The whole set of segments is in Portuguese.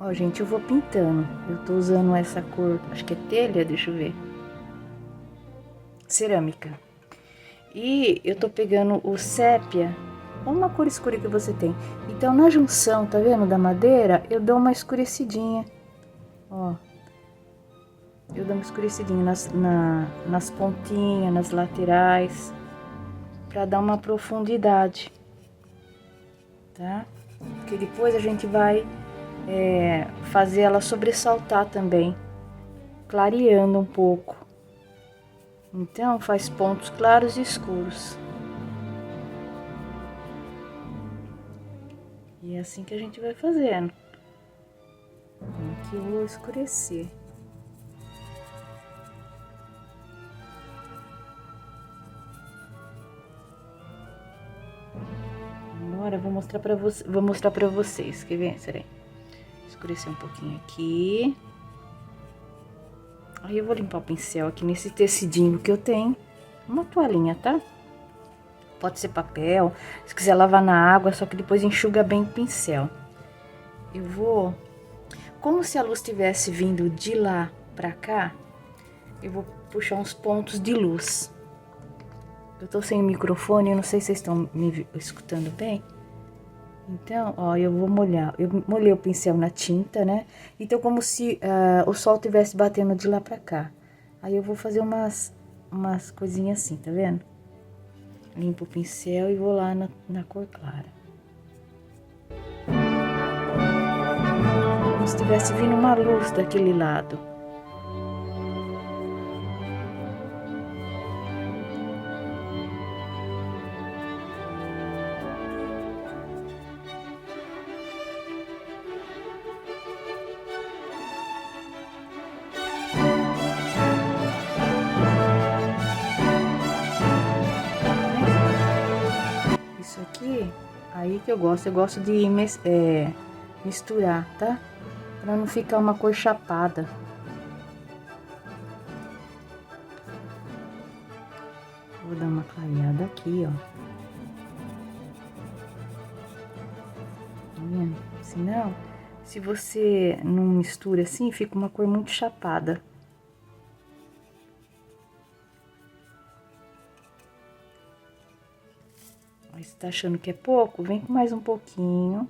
Ó, gente, eu vou pintando. Eu tô usando essa cor, acho que é telha, deixa eu ver. Cerâmica. E eu tô pegando o sépia, ou uma cor escura que você tem. Então, na junção, tá vendo, da madeira, eu dou uma escurecidinha. Ó. Eu dou uma escurecidinha nas pontinhas, nas laterais, pra dar uma profundidade, tá? Porque depois a gente vai fazer ela sobressaltar também, clareando um pouco. Então, faz pontos claros e escuros. E é assim que a gente vai fazendo. Aqui eu vou escurecer. Agora eu vou mostrar pra vocês. Quer ver? Será? Escurecer um pouquinho aqui. Aí eu vou limpar o pincel aqui nesse tecidinho que eu tenho. Uma toalhinha, tá? Pode ser papel, se quiser lavar na água, só que depois enxuga bem o pincel. Eu vou... Como se a luz tivesse vindo de lá pra cá, eu vou puxar uns pontos de luz. Eu tô sem o microfone, eu não sei se vocês estão me escutando bem. Então, ó, eu vou molhar. Eu molhei o pincel na tinta, né? Então, como se o sol estivesse batendo de lá pra cá. Aí eu vou fazer umas coisinhas assim, tá vendo? Limpo o pincel e vou lá na cor clara. Como se estivesse vindo uma luz daquele lado. Isso aqui, aí que eu gosto de misturar, tá? Pra não ficar uma cor chapada. Vou dar uma clareada aqui, ó. Tá vendo? Senão, se você não mistura assim, fica uma cor muito chapada. Aí, se tá achando que é pouco, vem com mais um pouquinho.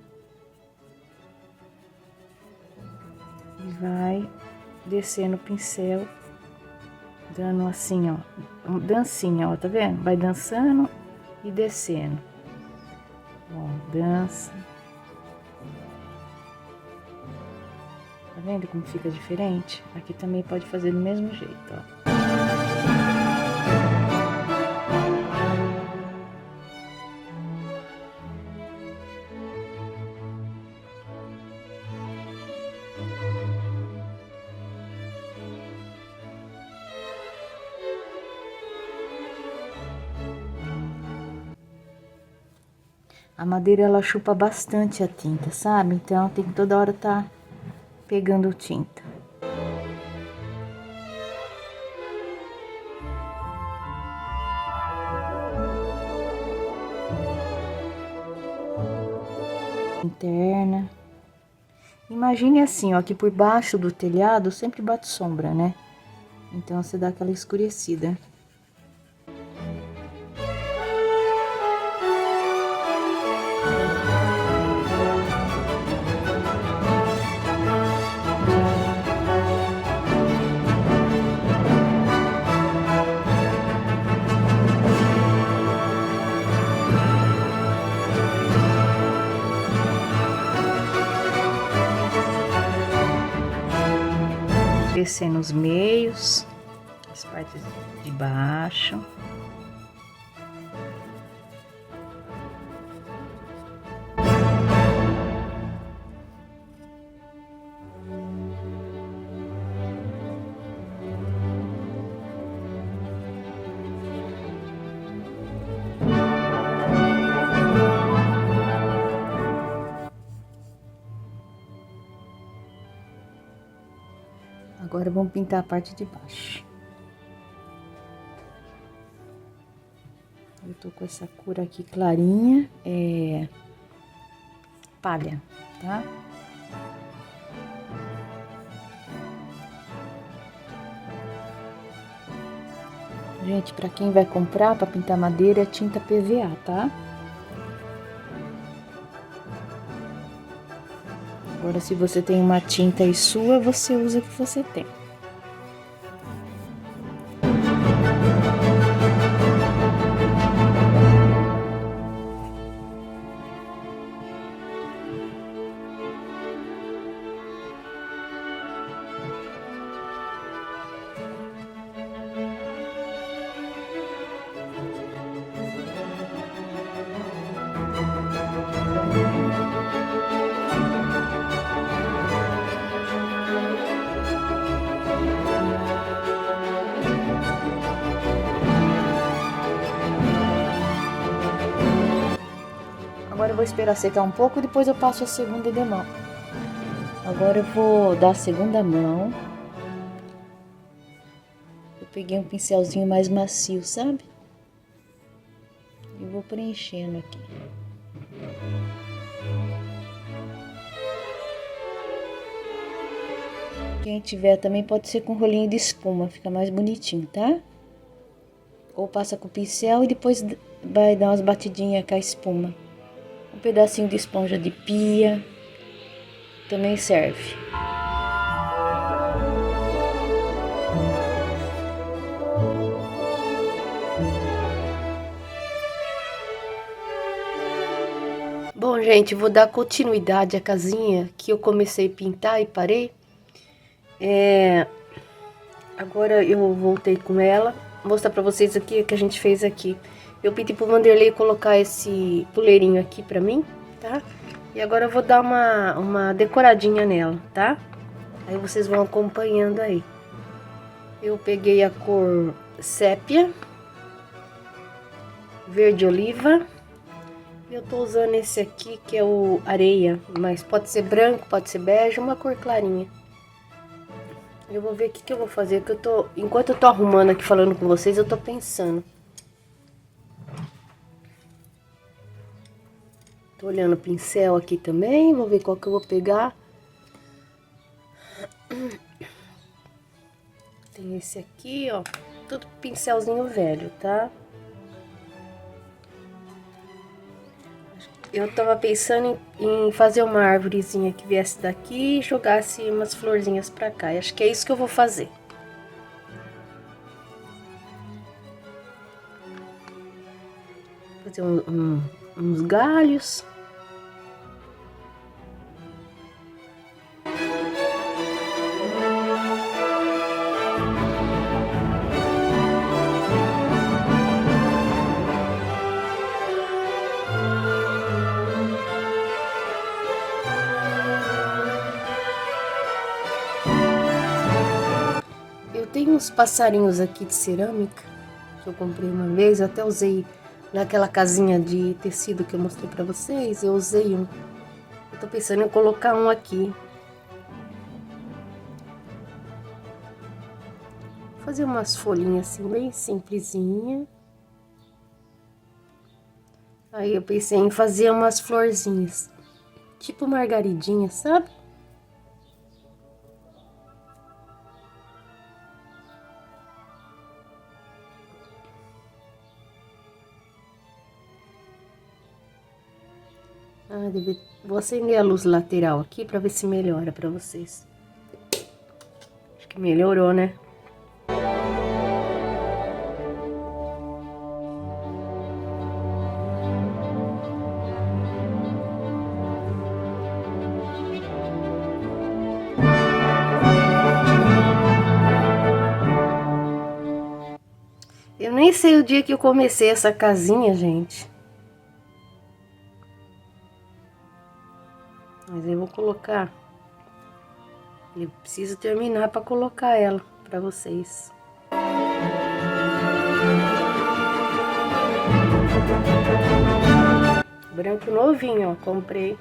E vai descendo o pincel, dando assim, ó, dancinha, ó, tá vendo? Vai dançando e descendo. Ó, dança. Tá vendo como fica diferente? Aqui também pode fazer do mesmo jeito, ó. A madeira, ela chupa bastante a tinta, sabe? Então, tem que toda hora tá pegando tinta. Interna. Imagine assim, ó, que por baixo do telhado sempre bate sombra, né? Então, você dá aquela escurecida. Descendo os meios, as partes de baixo. Agora vamos pintar a parte de baixo. Eu tô com essa cor aqui clarinha, palha, tá? Gente, pra quem vai comprar pra pintar madeira é tinta PVA, tá? Agora, se você tem uma tinta aí sua, você usa o que você tem. Agora eu vou esperar secar um pouco e depois eu passo a segunda demão. Agora eu vou dar a segunda mão. Eu peguei um pincelzinho mais macio, sabe? E vou preenchendo aqui. Quem tiver também pode ser com rolinho de espuma, fica mais bonitinho, tá? Ou passa com o pincel e depois vai dar umas batidinhas com a espuma. Um pedacinho de esponja de pia também serve. Bom, gente, vou dar continuidade à casinha que eu comecei a pintar e parei. Agora eu voltei com ela. Vou mostrar pra vocês aqui o que a gente fez aqui. Eu pedi pro Vanderlei colocar esse puleirinho aqui pra mim, tá? E agora eu vou dar uma decoradinha nela, tá? Aí vocês vão acompanhando aí. Eu peguei a cor sépia, verde oliva. Eu tô usando esse aqui que é o areia, mas pode ser branco, pode ser bege, uma cor clarinha. Eu vou ver o que eu vou fazer, que enquanto eu tô arrumando aqui falando com vocês, eu tô pensando. Tô olhando o pincel aqui também, vou ver qual que eu vou pegar. Tem esse aqui, ó, tudo pincelzinho velho, tá? Eu tava pensando em fazer uma árvorezinha que viesse daqui e jogasse umas florzinhas pra cá. Acho que é isso que eu vou fazer. Fazer uns galhos. Eu tenho uns passarinhos aqui de cerâmica que eu comprei uma vez, eu até usei naquela casinha de tecido que eu mostrei pra vocês, eu usei um. Eu tô pensando em colocar um aqui. Fazer umas folhinhas assim, bem simplesinha. Aí eu pensei em fazer umas florzinhas, tipo margaridinha, sabe? Vou acender a luz lateral aqui pra ver se melhora pra vocês. Acho que melhorou, né? Eu nem sei o dia que eu comecei essa casinha, gente. Mas eu vou colocar. Eu preciso terminar para colocar ela para vocês. Branco novinho, ó, comprei.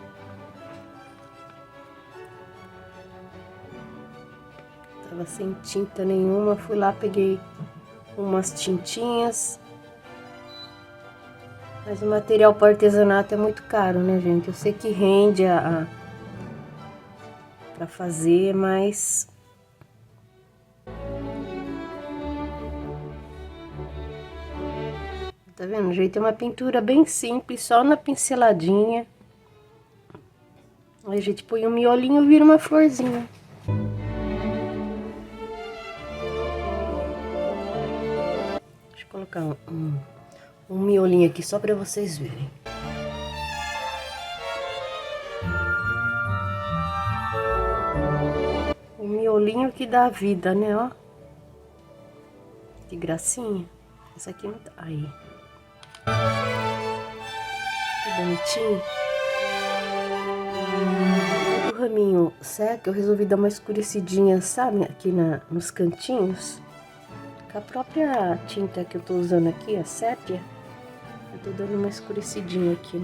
Tava sem tinta nenhuma, fui lá, peguei umas tintinhas. Mas o material para artesanato é muito caro, né, gente? Eu sei que rende para fazer, mas Tá vendo, gente? É uma pintura bem simples, só na pinceladinha. Aí a gente põe um miolinho e vira uma florzinha. Deixa eu colocar um miolinho aqui só pra vocês verem. O miolinho que dá vida, né, ó. Que gracinha. Essa aqui não tá... Aí. Que bonitinho. O raminho seca, eu resolvi dar uma escurecidinha, sabe? Aqui nos cantinhos. Com a própria tinta que eu tô usando aqui, a sépia. Eu tô dando uma escurecidinha aqui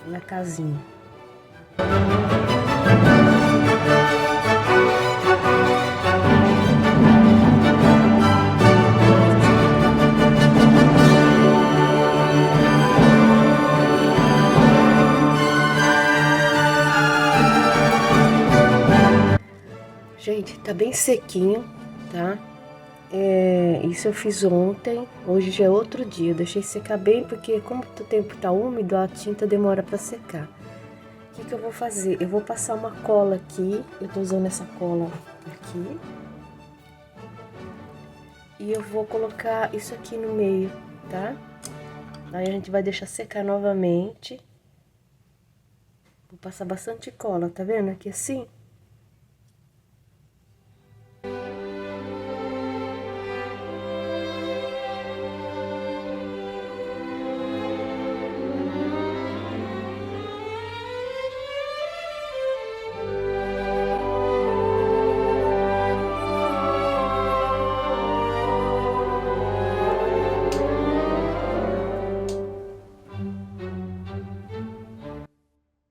na casinha. Gente, tá bem sequinho, tá? Isso eu fiz ontem, hoje já é outro dia. Eu deixei secar bem, porque como o tempo tá úmido, a tinta demora pra secar. O que eu vou fazer? Eu vou passar uma cola aqui, eu tô usando essa cola aqui. E eu vou colocar isso aqui no meio, tá? Aí a gente vai deixar secar novamente. Vou passar bastante cola, tá vendo? Aqui assim.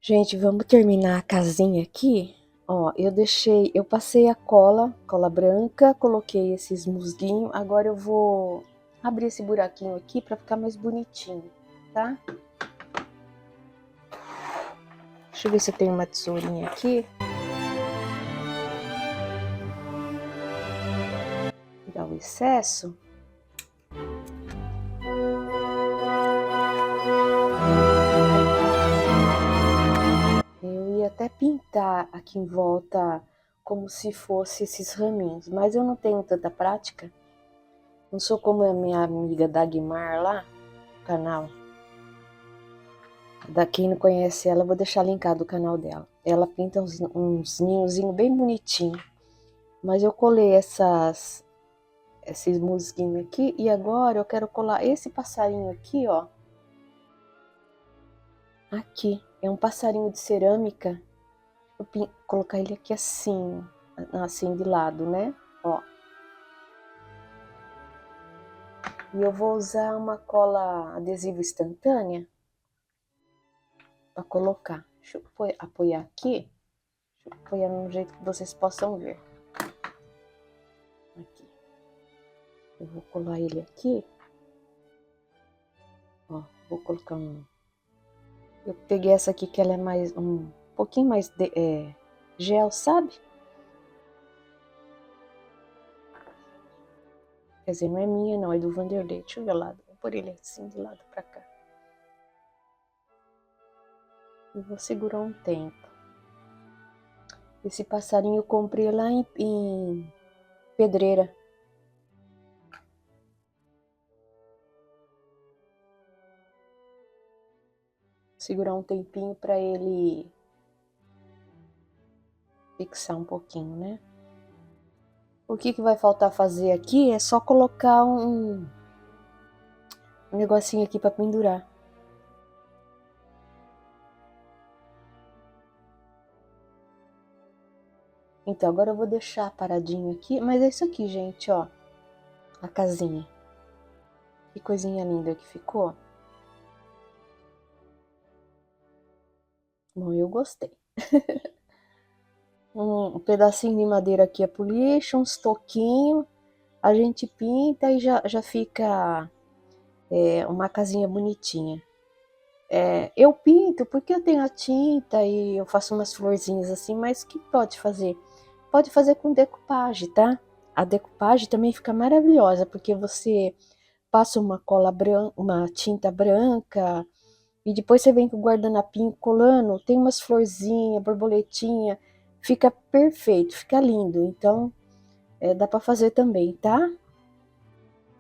Gente, vamos terminar a casinha aqui. Ó, eu passei a cola branca, coloquei esses musguinhos. Agora eu vou abrir esse buraquinho aqui pra ficar mais bonitinho, tá? Deixa eu ver se eu tenho uma tesourinha aqui. Tirar o excesso. Eu ia até pintar aqui em volta como se fosse esses raminhos, mas eu não tenho tanta prática. Não sou como a minha amiga Dagmar lá, no canal. Da quem não conhece ela, eu vou deixar linkado o canal dela. Ela pinta uns ninhozinhos bem bonitinhos. Mas eu colei esses musguinhos aqui e agora eu quero colar esse passarinho aqui, ó. Aqui, é um passarinho de cerâmica. Vou colocar ele aqui assim, assim de lado, né? Ó. E eu vou usar uma cola adesiva instantânea para colocar. Deixa eu apoiar aqui. Deixa eu apoiar no jeito que vocês possam ver. Aqui. Eu vou colar ele aqui. Ó, vou colocar Eu peguei essa aqui que ela é mais um pouquinho mais gel, sabe? Quer dizer, não é minha não, é do Vanderlei. Deixa eu ver lá, vou pôr ele assim de lado pra cá. E vou segurar um tempo. Esse passarinho eu comprei lá em Pedreira. Segurar um tempinho pra ele fixar um pouquinho, né? O que vai faltar fazer aqui é só colocar um negocinho aqui pra pendurar. Então, agora eu vou deixar paradinho aqui, mas é isso aqui, gente, ó. A casinha. Que coisinha linda que ficou. Bom, eu gostei. Um pedacinho de madeira aqui é pro lixo, uns toquinhos. A gente pinta e já fica uma casinha bonitinha. Eu pinto porque eu tenho a tinta e eu faço umas florzinhas assim, mas o que pode fazer? Pode fazer com decupagem, tá? A decupagem também fica maravilhosa, porque você passa uma cola branca, uma tinta branca, e depois você vem com o guardanapinho colando, tem umas florzinhas, borboletinha, fica perfeito, fica lindo. Então, dá para fazer também, tá?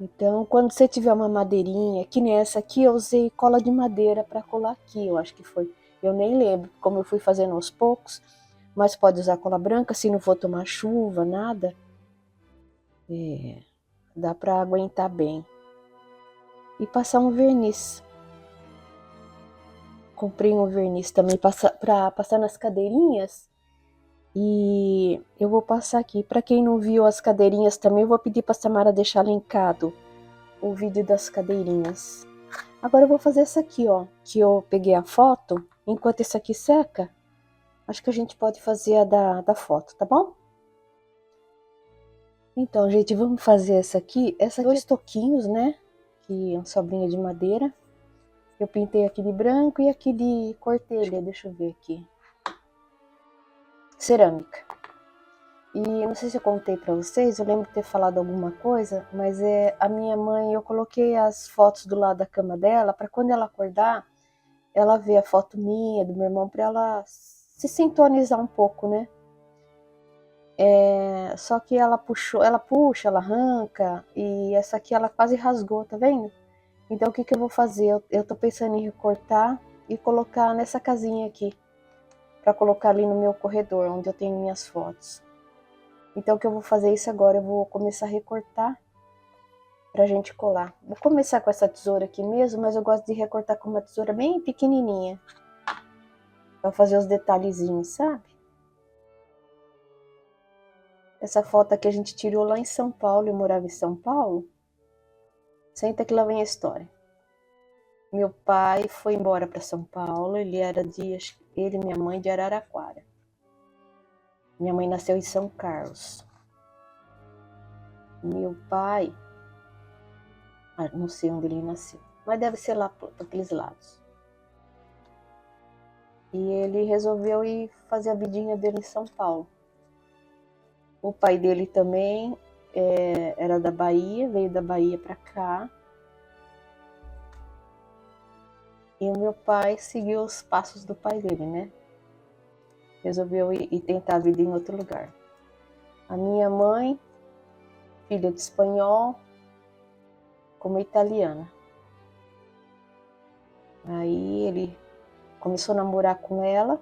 Então, quando você tiver uma madeirinha, que nem essa aqui, eu usei cola de madeira para colar aqui, eu acho que foi. Eu nem lembro, como eu fui fazendo aos poucos, mas pode usar cola branca, se não for tomar chuva, nada, dá para aguentar bem. E passar um verniz. Comprei um verniz também para passar nas cadeirinhas. E eu vou passar aqui. Para quem não viu as cadeirinhas também, eu vou pedir para a Samara deixar linkado o vídeo das cadeirinhas. Agora eu vou fazer essa aqui, ó, que eu peguei a foto. Enquanto essa aqui seca, acho que a gente pode fazer a da foto, tá bom? Então, gente, vamos fazer essa aqui. Essa aqui, dois toquinhos, né? Que é uma sobrinha de madeira. Eu pintei aqui de branco e aqui de cortelha, deixa eu ver aqui. Cerâmica. E não sei se eu contei pra vocês, eu lembro de ter falado alguma coisa, mas a minha mãe, eu coloquei as fotos do lado da cama dela, para quando ela acordar, ela ver a foto minha, do meu irmão, para ela se sintonizar um pouco, né? Só que ela puxa, ela arranca, e essa aqui ela quase rasgou, tá vendo? Então o que eu vou fazer? Eu tô pensando em recortar e colocar nessa casinha aqui, para colocar ali no meu corredor, onde eu tenho minhas fotos. Então o que eu vou fazer isso agora, eu vou começar a recortar pra gente colar. Vou começar com essa tesoura aqui mesmo, mas eu gosto de recortar com uma tesoura bem pequenininha, pra fazer os detalhezinhos, sabe? Essa foto aqui a gente tirou lá em São Paulo, eu morava em São Paulo. Senta que lá vem a história. Meu pai foi embora para São Paulo, ele e minha mãe de Araraquara. Minha mãe nasceu em São Carlos. Meu pai, não sei onde ele nasceu, mas deve ser lá para aqueles lados. E ele resolveu ir fazer a vidinha dele em São Paulo. O pai dele também era da Bahia, veio da Bahia para cá. E o meu pai seguiu os passos do pai dele, né? Resolveu ir tentar a vida em outro lugar. A minha mãe, filha de espanhol, como italiana. Aí ele começou a namorar com ela.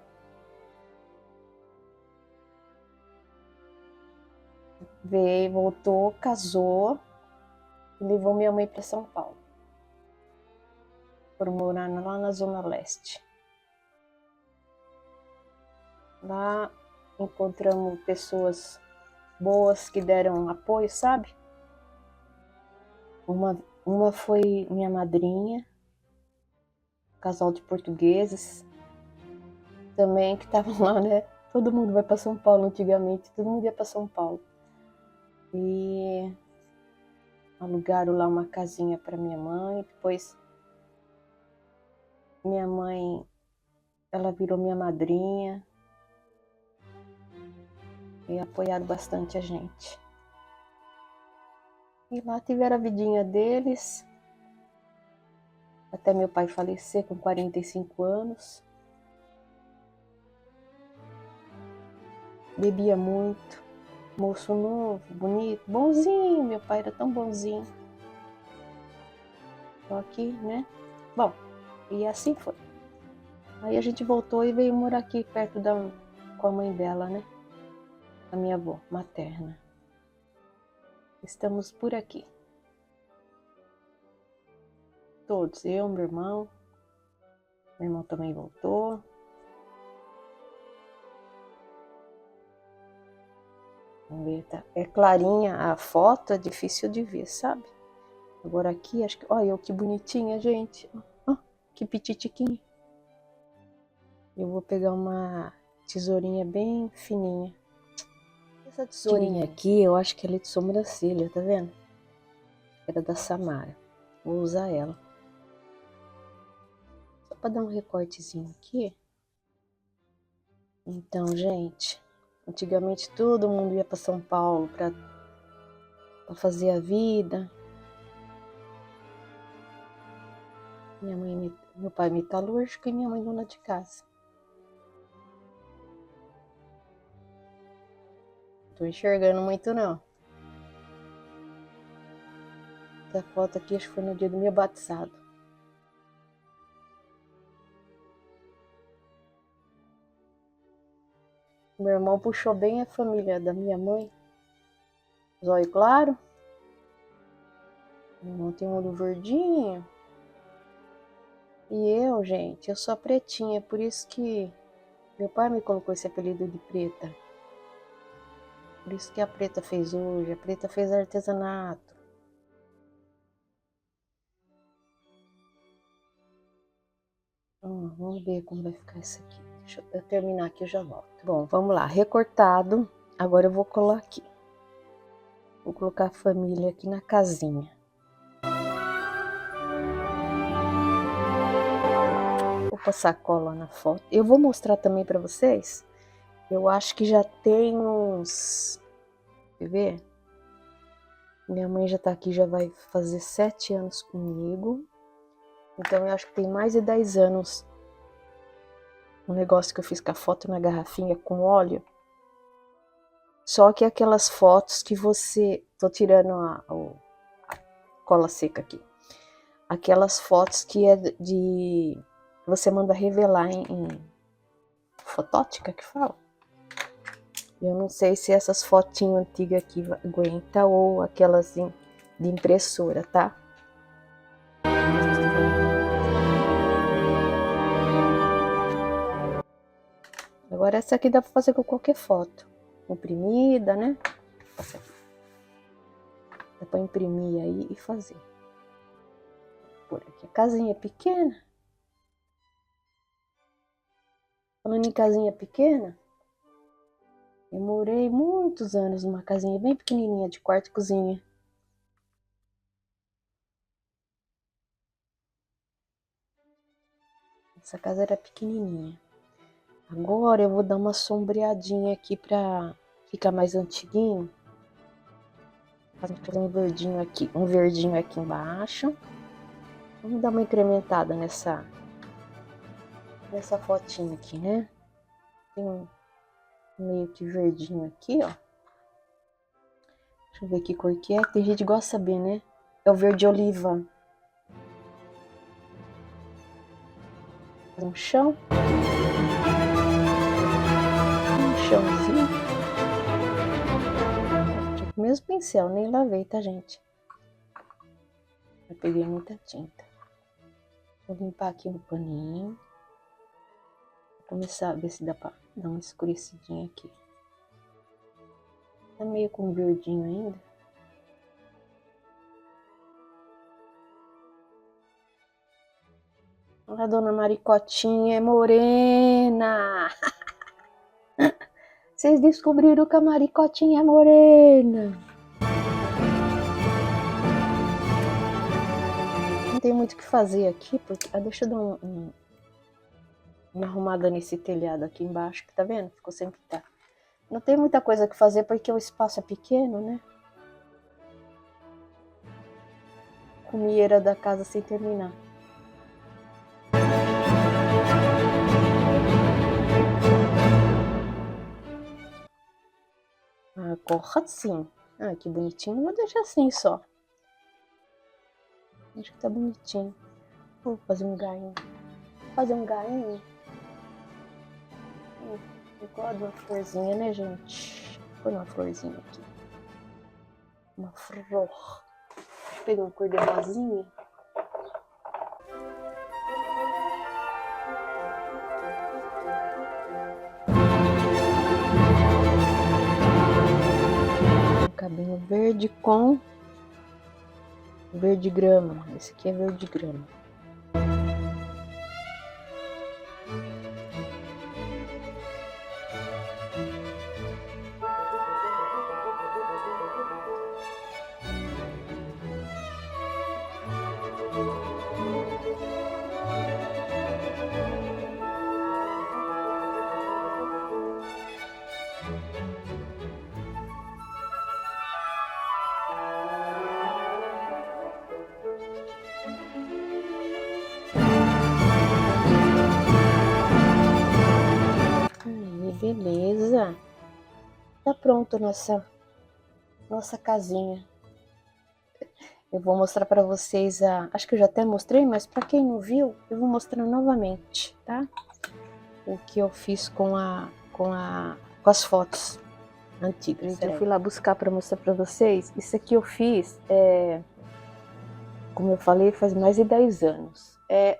Veio, voltou, casou e levou minha mãe para São Paulo. Foram morar lá na Zona Leste. Lá encontramos pessoas boas que deram apoio, sabe? Uma foi minha madrinha, casal de portugueses, também que estavam lá, né? Todo mundo vai para São Paulo antigamente, todo mundo ia para São Paulo. E alugaram lá uma casinha para minha mãe. Depois minha mãe, ela virou minha madrinha e apoiaram bastante a gente. E lá tiveram a vidinha deles, até meu pai falecer com 45 anos. Bebia muito, moço novo, bonito, bonzinho, meu pai era tão bonzinho. Só que, né? Bom, e assim foi. Aí a gente voltou e veio morar aqui perto com a mãe dela, né? A minha avó materna. Estamos por aqui. Todos, eu, meu irmão também voltou. Vamos ver, tá? É clarinha a foto, é difícil de ver, sabe? Agora aqui, acho que... Olha eu que bonitinha, gente. Que pititiquinha. Eu vou pegar uma tesourinha bem fininha. Essa tesourinha aqui, eu acho que ela é de sobrancelha, tá vendo? Era da Samara. Vou usar ela. Só pra dar um recortezinho aqui. Então, gente, antigamente todo mundo ia para São Paulo para fazer a vida. Meu pai metalúrgico e minha mãe dona de casa. Não tô enxergando muito não. Essa foto aqui acho que foi no dia do meu batizado. Meu irmão puxou bem a família da minha mãe. Zóio claro. Meu irmão tem um olho verdinho. E eu, gente, eu sou pretinha, por isso que meu pai me colocou esse apelido de preta. Por isso que a preta fez hoje, a preta fez artesanato. Vamos ver como vai ficar isso aqui. Deixa eu terminar aqui, eu já volto. Bom, vamos lá, recortado. Agora eu vou colar aqui. Vou colocar a família aqui na casinha. Vou passar cola na foto. Eu vou mostrar também para vocês. Eu acho que já tem uns... Quer ver? Minha mãe já tá aqui, já vai fazer 7 anos comigo. Então eu acho que tem mais de 10 anos. Um negócio que eu fiz com a foto na garrafinha com óleo. Só que aquelas fotos que você... Tô tirando a cola seca aqui. Aquelas fotos que é de... Você manda revelar em fotótica que fala. Eu não sei se essas fotinhas antigas aqui aguenta ou aquelas de impressora, tá? Agora essa aqui dá pra fazer com qualquer foto. Imprimida, né? Dá pra imprimir aí e fazer. Por aqui. A casinha é pequena. Falando em casinha pequena, eu morei muitos anos numa casinha bem pequenininha de quarto e cozinha. Essa casa era pequenininha. Agora eu vou dar uma sombreadinha aqui pra ficar mais antiguinho. Fazer um verdinho aqui embaixo. Vamos dar uma incrementada nessa fotinha aqui, né? Tem um meio que verdinho aqui, ó. Deixa eu ver que cor que é. Tem gente que gosta de saber, né? É o verde oliva. Um chão. Um chãozinho. O mesmo pincel, nem lavei, tá, gente? Eu peguei muita tinta. Vou limpar aqui um paninho. Vou começar a ver se dá pra dar uma escurecidinha aqui. Tá meio com verdinho ainda. A dona Maricotinha é morena. Vocês descobriram que a Maricotinha é morena. Não tem muito o que fazer aqui, porque... deixa eu dar uma arrumada nesse telhado aqui embaixo, que tá vendo? Ficou sem pintar. Não tem muita coisa que fazer porque o espaço é pequeno, né? Comieira da casa sem terminar. Ah, corra assim. Ah, que bonitinho. Vou deixar assim só. Acho que tá bonitinho. Vou fazer um gainho. Fazer um gainho. Eu gosto de uma florzinha, né, gente? Vou pôr uma florzinha aqui. Uma flor. Deixa eu pegar uma cor de rosinha. Um cabelo verde com verde grama. Esse aqui é verde grama. beleza. Tá pronto nossa casinha. Eu vou mostrar pra vocês acho que eu já até mostrei, mas pra quem não viu, eu vou mostrar novamente, tá? O que eu fiz com as fotos antigas. Gente, eu fui lá buscar pra mostrar pra vocês. Isso aqui eu fiz, como eu falei, faz mais de 10 anos. É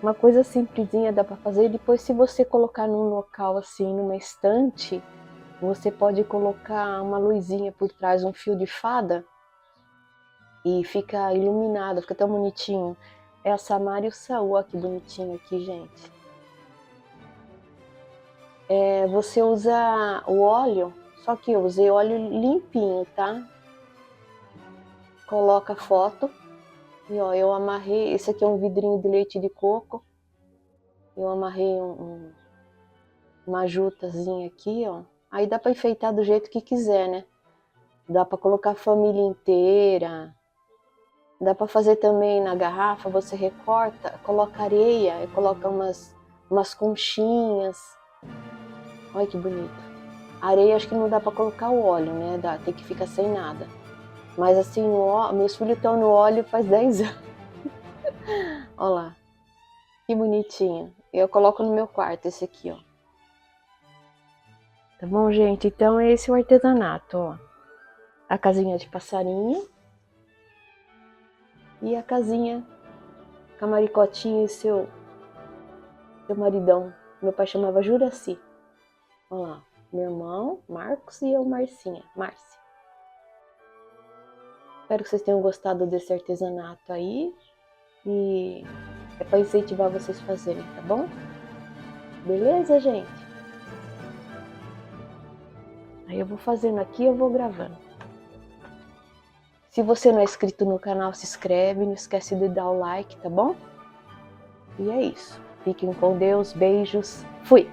uma coisa simplesinha, dá pra fazer. Depois, se você colocar num local assim, numa estante, você pode colocar uma luzinha por trás, um fio de fada, e fica iluminado, fica tão bonitinho. É a Samara e o Saul, olha que bonitinho aqui, gente. Você usa o óleo, só que eu usei óleo limpinho, tá? Coloca a foto. E ó, eu amarrei, esse aqui é um vidrinho de leite de coco. Eu amarrei uma jutazinha aqui, ó. Aí dá pra enfeitar do jeito que quiser, né? Dá pra colocar a família inteira. Dá pra fazer também na garrafa, você recorta, coloca areia, coloca umas conchinhas. Olha que bonito. Areia acho que não dá pra colocar o óleo, né? Tem que ficar sem nada. Mas assim, meus filhos estão no óleo faz 10 anos. Olha lá. Que bonitinho. Eu coloco no meu quarto esse aqui, ó. Tá bom, gente? Então esse é o artesanato, ó. A casinha de passarinho. E a casinha com a Maricotinha e seu maridão. Meu pai chamava Juraci. Olha lá. Meu irmão, Marcos, e eu, Márcia. Espero que vocês tenham gostado desse artesanato aí. E é para incentivar vocês a fazerem, tá bom? Beleza, gente? Aí eu vou fazendo aqui, eu vou gravando. Se você não é inscrito no canal, se inscreve, não esquece de dar o like, tá bom? E é isso. Fiquem com Deus, beijos, fui!